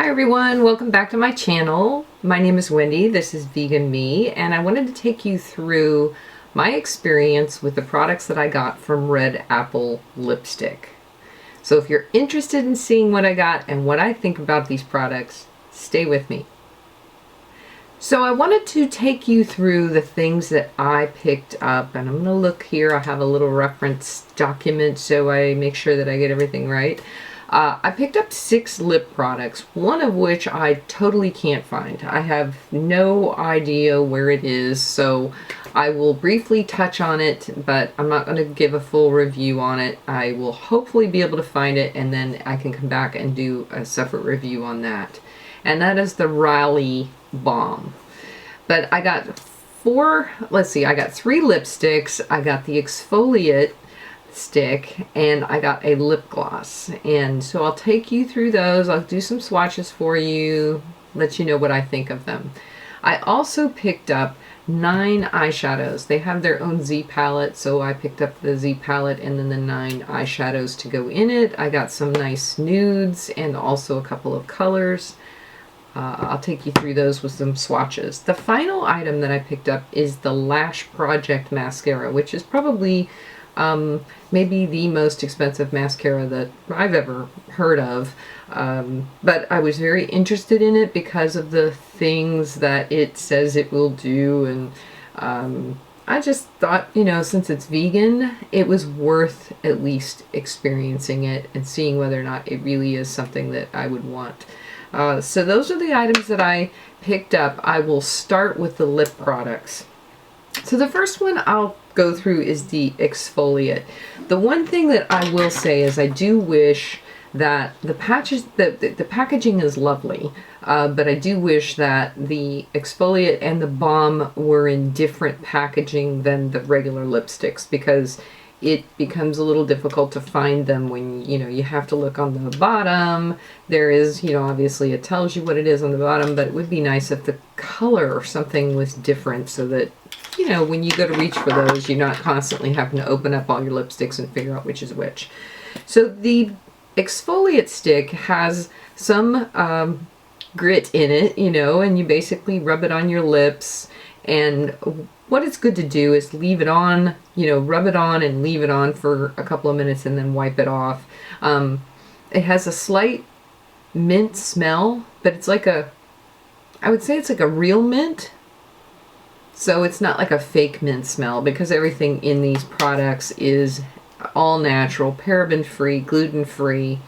Hi everyone, welcome back to my channel. My name is Wendy, this is Vegan Me, and I wanted to take you through my experience with the products that I got from Red Apple Lipstick. So if you're interested in seeing what I got and what I think about these products, stay with me. So I wanted to take you through the things that I picked up, and I'm going to look here. I have a little reference document so I make sure that I get everything right. I picked up 6 lip products, one of which I totally can't find. I have no idea where it is, so I will briefly touch on it, but I'm not going to give a full review on it. I will hopefully be able to find it, and then I can come back and do a separate review on that. And that is the Rallye Balm. But I got I got 3 lipsticks. I got the Exfolliate stick, and I got a lip gloss, and so I'll take you through those. I'll do some swatches for you, let you know what I think of them. I also picked up 9 eyeshadows. They have their own Z palette, so I picked up the Z palette and then the 9 eyeshadows to go in it. I got some nice nudes and also a couple of colors. I'll take you through those with some swatches. The final item that I picked up is the Lash Project mascara, which is probably maybe the most expensive mascara that I've ever heard of, but I was very interested in it because of the things that it says it will do, and I just thought, you know, since it's vegan, it was worth at least experiencing it and seeing whether or not it really is something that I would want. So those are the items that I picked up. I will start with the lip products. So the first one I'll go through is the Exfoliate. The one thing that I will say is I do wish that the packaging is lovely, but I do wish that the Exfoliate and the Balm were in different packaging than the regular lipsticks, because it becomes a little difficult to find them when, you know, you have to look on the bottom. There is, you know, obviously it tells you what it is on the bottom, but it would be nice if the color or something was different so that, you know, when you go to reach for those, you're not constantly having to open up all your lipsticks and figure out which is which. So the Exfoliate stick has some grit in it, you know, and you basically rub it on your lips, and what it's good to do is leave it on, you know, rub it on and leave it on for a couple of minutes and then wipe it off. It has a slight mint smell, but it's like I would say it's like a real mint. So it's not like a fake mint smell, because everything in these products is all natural, paraben-free, gluten-free,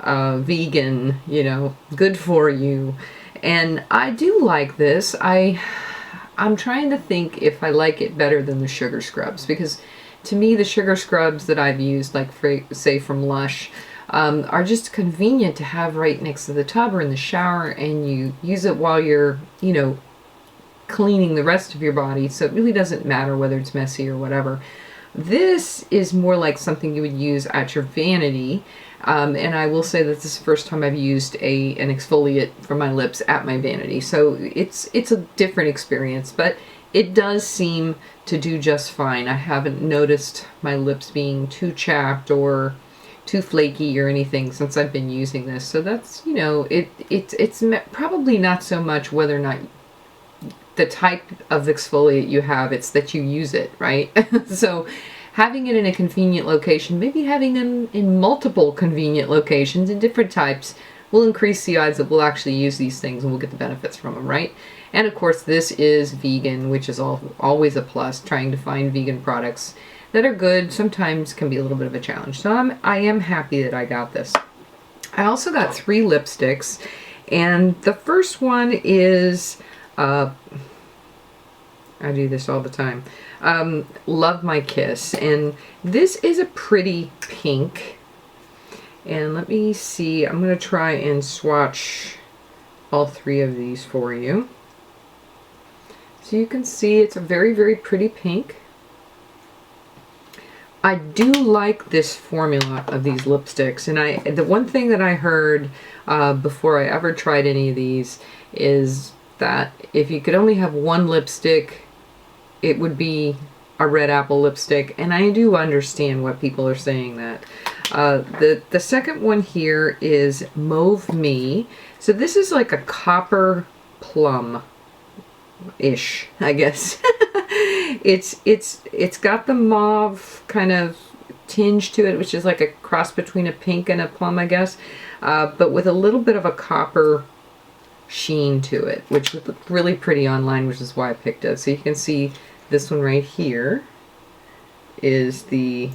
vegan, you know, good for you. And I do like this. I'm trying to think if I like it better than the sugar scrubs, because to me the sugar scrubs that I've used, like say from Lush, are just convenient to have right next to the tub or in the shower, and you use it while you're, you know, cleaning the rest of your body, so it really doesn't matter whether it's messy or whatever. This is more like something you would use at your vanity, and I will say that this is the first time I've used an exfoliate for my lips at my vanity, so it's a different experience, but it does seem to do just fine. I haven't noticed my lips being too chapped or too flaky or anything since I've been using this, so that's, you know, it's probably not so much whether or not the type of exfoliate you have, it's that you use it, right? So having it in a convenient location, maybe having them in multiple convenient locations in different types, will increase the odds that we'll actually use these things and we'll get the benefits from them, right? And of course this is vegan, which is always a plus. Trying to find vegan products that are good sometimes can be a little bit of a challenge. So I am happy that I got this. I also got 3 lipsticks, and the first one is I do this all the time. Love My Kiss, and this is a pretty pink. And let me see, I'm going to try and swatch all 3 of these for you. So you can see it's a very, very pretty pink. I do like this formula of these lipsticks, and the one thing that I heard before I ever tried any of these is that if you could only have one lipstick, it would be a Red Apple lipstick, and I do understand what people are saying that. The second one here is Mauve Me. So this is like a copper plum-ish, I guess. It's got the mauve kind of tinge to it, which is like a cross between a pink and a plum, I guess, but with a little bit of a copper sheen to it, which would look really pretty online, which is why I picked it. So you can see this one right here is the,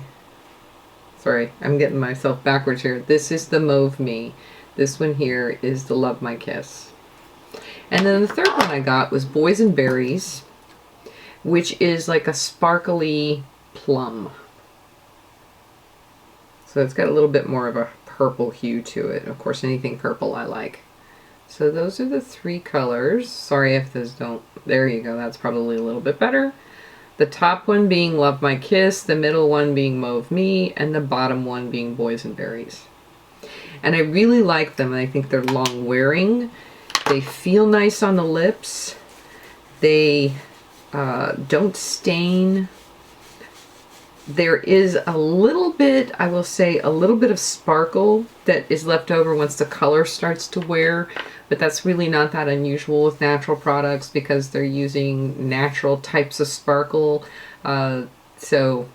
sorry, I'm getting myself backwards here. This is the Mauve Me. This one here is the Love My Kiss. And then the third one I got was Boysenberries, which is like a sparkly plum. So it's got a little bit more of a purple hue to it. Of course, anything purple I like. So those are the three colors. Sorry if those don't, there you go, that's probably a little bit better. The top one being Love My Kiss, the middle one being Mauve Me, and the bottom one being Boysenberries. And I really like them, and I think they're long wearing. They feel nice on the lips. They don't stain. There is a little bit, I will say, a little bit of sparkle that is left over once the color starts to wear, but that's really not that unusual with natural products because they're using natural types of sparkle. So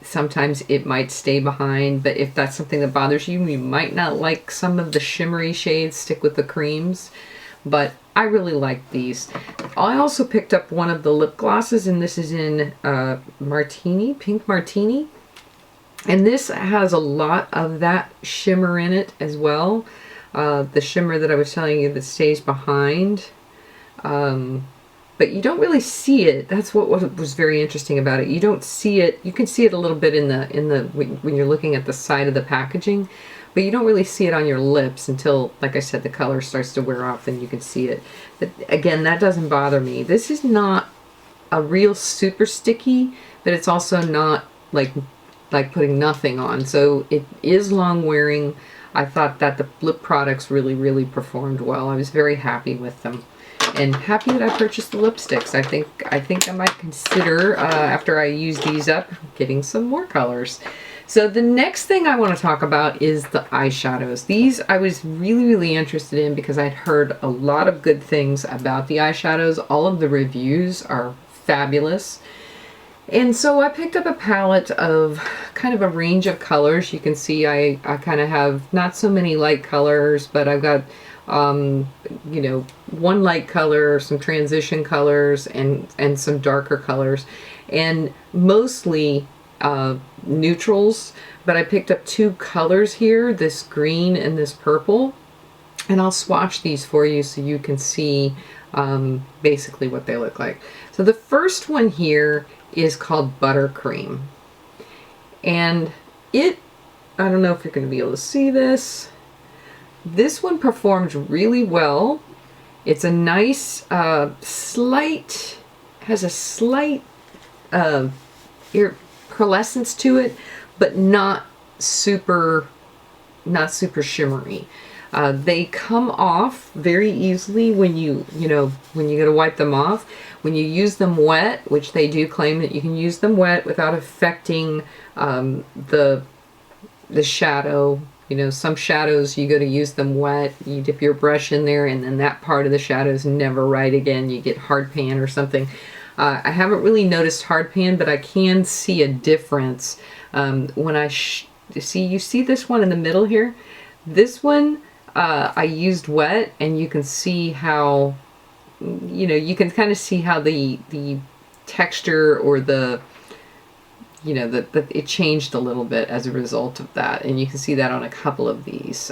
sometimes it might stay behind, but if that's something that bothers you, you might not like some of the shimmery shades, stick with the creams. But I really like these. I also picked up one of the lip glosses, and this is in Martini, Pink Martini. And this has a lot of that shimmer in it as well. The shimmer that I was telling you that stays behind. But you don't really see it. That's what was very interesting about it. You don't see it. You can see it a little bit in the when you're looking at the side of the packaging, but you don't really see it on your lips until, like I said, the color starts to wear off, then you can see it. But again, that doesn't bother me. This is not a real super sticky, but it's also not like putting nothing on. So it is long wearing. I thought that the lip products really performed well. I was very happy with them. And happy that I purchased the lipsticks. I think I might consider, after I use these up, getting some more colors. So the next thing I want to talk about is the eyeshadows. These I was really interested in because I'd heard a lot of good things about the eyeshadows. All of the reviews are fabulous. And so I picked up a palette of kind of a range of colors. You can see I kind of have not so many light colors, but I've got you know, one light color, some transition colors, and some darker colors, and mostly neutrals, but I picked up two colors here, this green and this purple, and I'll swatch these for you so you can see basically what they look like. So the first one here is called Buttercream, and I don't know if you're going to be able to see this. This one performed really well. It's a nice, has a slight pearlescence to it, but not super shimmery. They come off very easily when you go to wipe them off. When you use them wet, which they do claim that you can use them wet without affecting the shadow. You know, some shadows you go to use them wet, you dip your brush in there, and then that part of the shadow is never right again. You get hard pan or something. I haven't really noticed hard pan, but I can see a difference when I you see this one in the middle here. This one I used wet, and you can see how, you know, you can kind of see how the texture or the, you know, it changed a little bit as a result of that, and you can see that on a couple of these.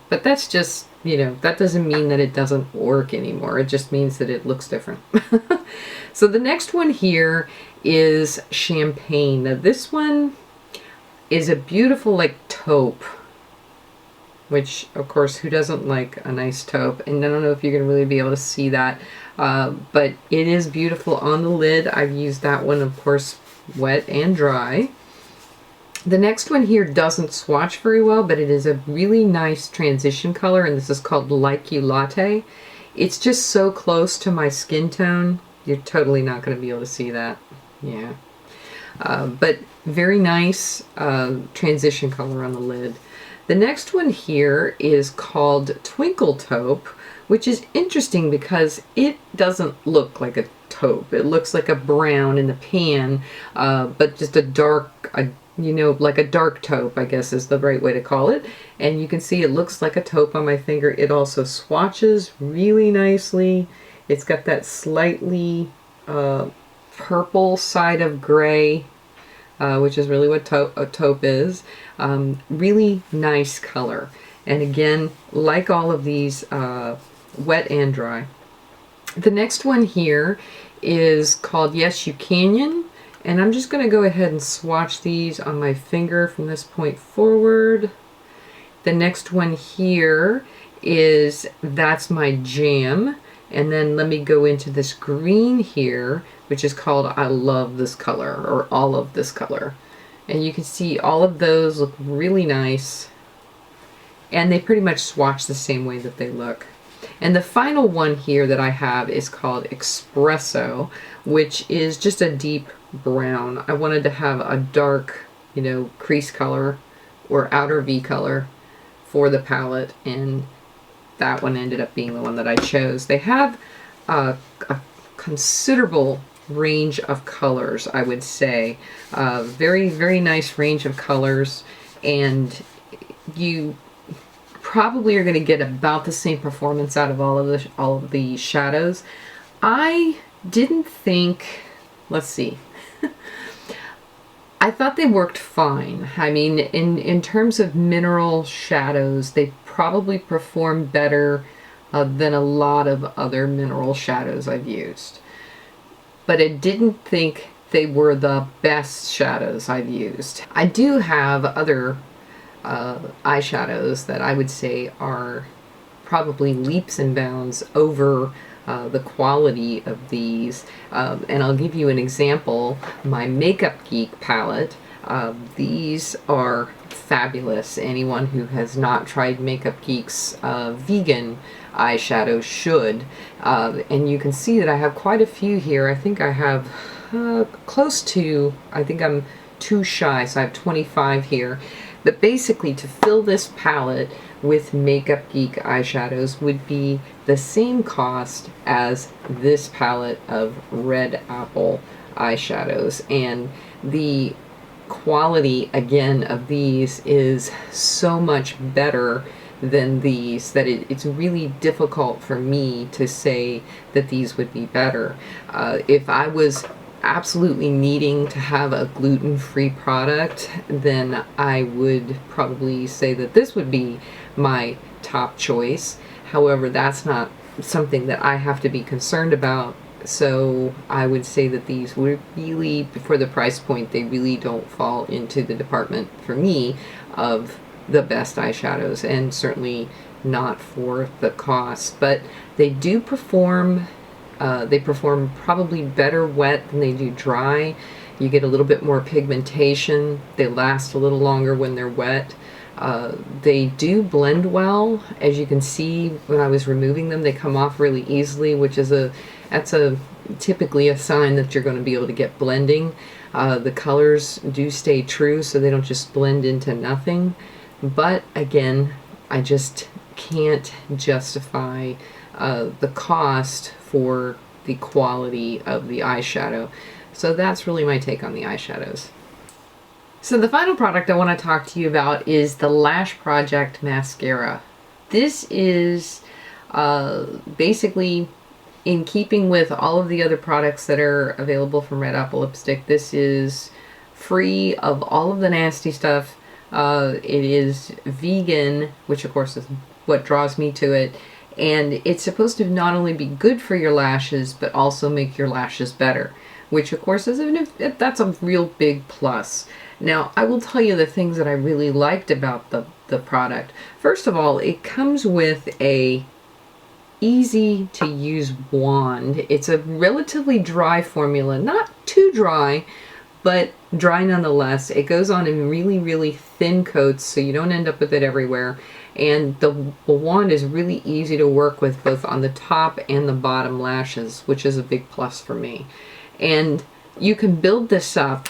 But that's just, you know, that doesn't mean that it doesn't work anymore. It just means that it looks different. So the next one here is Champagne. Now this one is a beautiful like taupe, which of course who doesn't like a nice taupe, and I don't know if you're gonna really be able to see that, but it is beautiful on the lid. I've used that one, of course, wet and dry. The next one here doesn't swatch very well, but it is a really nice transition color, and this is called Like You Latte. It's just so close to my skin tone, you're totally not going to be able to see that. Yeah. But very nice transition color on the lid. The next one here is called Twinkle Taupe, which is interesting because it doesn't look like a taupe. It looks like a brown in the pan, but just a dark, you know, like a dark taupe, I guess is the right way to call it. And you can see it looks like a taupe on my finger. It also swatches really nicely. It's got that slightly purple side of gray, which is really what a taupe is. Really nice color. And again, like all of these, wet and dry. The next one here is called Yes You Canyon, and I'm just going to go ahead and swatch these on my finger from this point forward. The next one here is That's My Jam, and then let me go into this green here, which is called I Love This Color, or All of This Color. And you can see all of those look really nice, and they pretty much swatch the same way that they look. And the final one here that I have is called Espresso, which is just a deep brown. I wanted to have a dark, you know, crease color or outer V color for the palette, and that one ended up being the one that I chose. They have a considerable range of colors, I would say. Very, very nice range of colors, and you probably are going to get about the same performance out of all of the shadows. I didn't think, let's see, I thought they worked fine. I mean, in terms of mineral shadows, they probably perform better than a lot of other mineral shadows I've used. But I didn't think they were the best shadows I've used. I do have other eyeshadows that I would say are probably leaps and bounds over the quality of these, and I'll give you an example. My Makeup Geek palette, these are fabulous. Anyone who has not tried Makeup Geek's vegan eyeshadow should, and you can see that I have quite a few here. I think I have close to, I think I'm too shy, so I have 25 here. But basically, to fill this palette with Makeup Geek eyeshadows would be the same cost as this palette of Red Apple eyeshadows. And the quality, again, of these is so much better than these that it's really difficult for me to say that these would be better. If I was absolutely needing to have a gluten-free product, then I would probably say that this would be my top choice. However, that's not something that I have to be concerned about, so I would say that these would really, for the price point, they really don't fall into the department for me of the best eyeshadows, and certainly not for the cost. But they do perform probably better wet than they do dry. You get a little bit more pigmentation. They last a little longer when they're wet. They do blend well. As you can see, when I was removing them, they come off really easily, which is typically a sign that you're going to be able to get blending. The colors do stay true, so they don't just blend into nothing. But again, I just can't justify the cost for the quality of the eyeshadow. So that's really my take on the eyeshadows. So the final product I want to talk to you about is the Lash Project Mascara. This is basically in keeping with all of the other products that are available from Red Apple Lipstick. This is free of all of the nasty stuff. It is vegan, which of course is what draws me to it. And it's supposed to not only be good for your lashes, but also make your lashes better, which of course that's a real big plus. Now, I will tell you the things that I really liked about the product. First of all, it comes with a easy to use wand. It's a relatively dry formula, not too dry, but dry nonetheless. It goes on in really, really thin coats, so you don't end up with it everywhere. And the wand is really easy to work with both on the top and the bottom lashes, which is a big plus for me. And you can build this up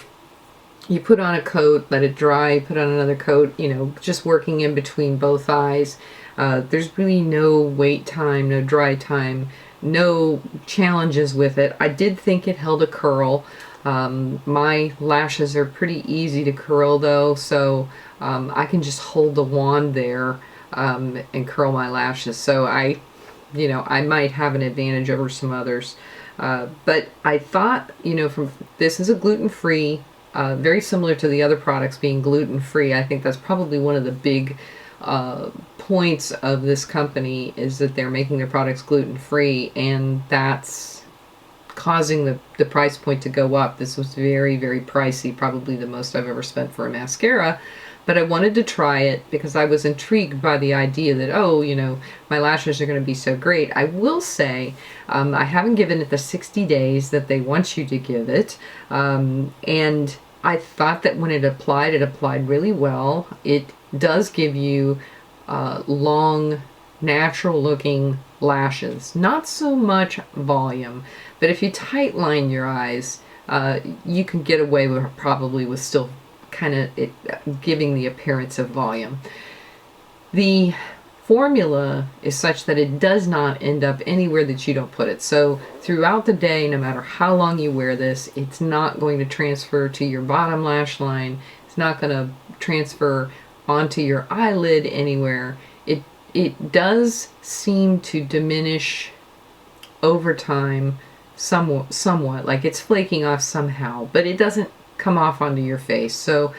You put on a coat, let it dry, put on another coat, you know, just working in between both eyes. There's really no wait time, no dry time, no challenges with it. I did think it held a curl. My lashes are pretty easy to curl though, so I can just hold the wand there and curl my lashes. So you know, I might have an advantage over some others. But I thought, you know, this is a gluten-free, very similar to the other products being gluten-free. I think that's probably one of the big points of this company, is that they're making their products gluten-free, and that's causing the price point to go up. This was very, very pricey, probably the most I've ever spent for a mascara. But I wanted to try it because I was intrigued by the idea that, oh, you know, my lashes are going to be so great. I will say, I haven't given it the 60 days that they want you to give it. And I thought that when it applied really well. It does give you long, natural looking lashes. Not so much volume, but if you tight line your eyes, you can get away with probably with still kind of giving the appearance of volume. The formula is such that it does not end up anywhere that you don't put it. So throughout the day, no matter how long you wear this, it's not going to transfer to your bottom lash line. It's not going to transfer onto your eyelid anywhere. It does seem to diminish over time somewhat, like it's flaking off somehow, but it doesn't come off onto your face. So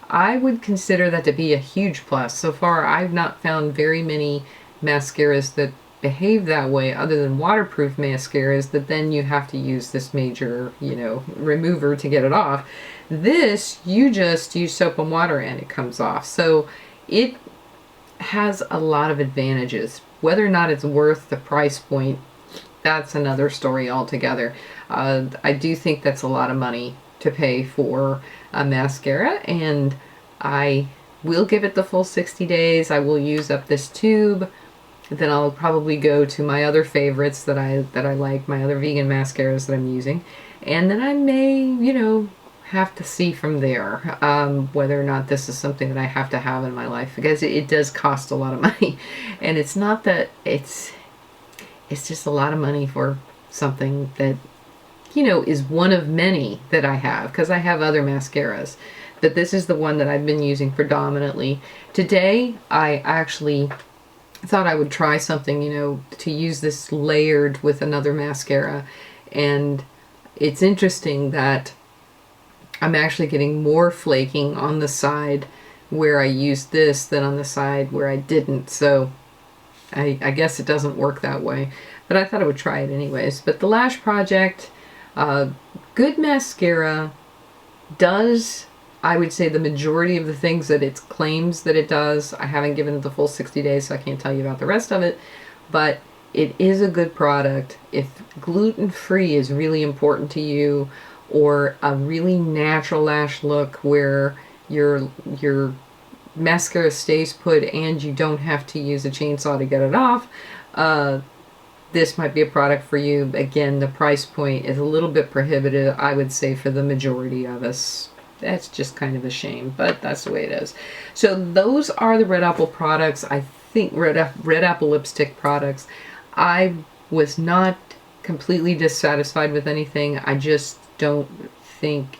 I would consider that to be a huge plus. So far, I've not found very many mascaras that behave that way, other than waterproof mascaras that then you have to use this major, you know, remover to get it off. This, you just use soap and water and it comes off. So it has a lot of advantages. Whether or not it's worth the price point, that's another story altogether. I do think that's a lot of money to pay for a mascara, and I will give it the full 60 days. I will use up this tube. Then I'll probably go to my other favorites that I like, my other vegan mascaras that I'm using, and then I may, you know, have to see from there whether or not this is something that I have to have in my life, because it does cost a lot of money. And it's not that it's just a lot of money for something that, you know, is one of many that I have, because I have other mascaras, but this is the one that I've been using predominantly. Today I actually thought I would try something, you know, to use this layered with another mascara, and it's interesting that I'm actually getting more flaking on the side where I used this than on the side where I didn't. So I guess it doesn't work that way, but I thought I would try it anyways. But the Lash Project, good mascara, does, I would say, the majority of the things that it claims that it does. I haven't given it the full 60 days, so I can't tell you about the rest of it, but it is a good product. If gluten-free is really important to you, or a really natural lash look where your mascara stays put and you don't have to use a chainsaw to get it off, this might be a product for you. Again, the price point is a little bit prohibitive, I would say, for the majority of us. That's just kind of a shame, but that's the way it is. So those are the Red Apple products. I think Red Apple lipstick products. I was not completely dissatisfied with anything. I just don't think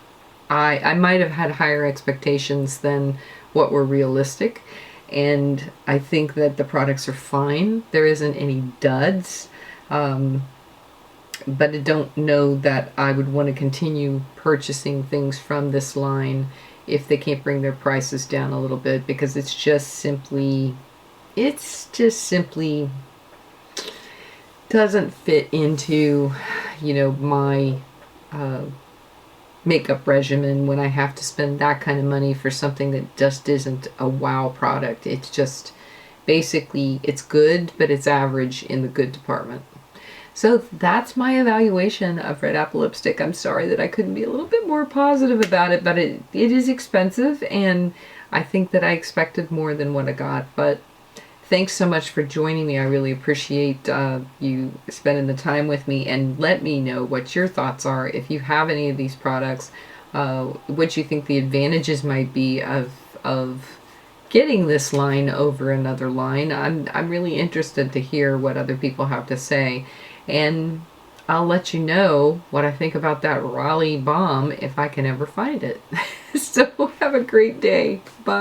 I might have had higher expectations than what were realistic, and I think that the products are fine. There isn't any duds, but I don't know that I would want to continue purchasing things from this line if they can't bring their prices down a little bit, because it's just simply doesn't fit into, you know, my makeup regimen when I have to spend that kind of money for something that just isn't a wow product. It's just basically, it's good, but it's average in the good department. So that's my evaluation of Red Apple lipstick. I'm sorry that I couldn't be a little bit more positive about it, but it is expensive, and I think that I expected more than what I got. But thanks so much for joining me. I really appreciate you spending the time with me, and let me know what your thoughts are. If you have any of these products, what you think the advantages might be of getting this line over another line. I'm really interested to hear what other people have to say, and I'll let you know what I think about that Rallye Balm if I can ever find it. So have a great day. Bye.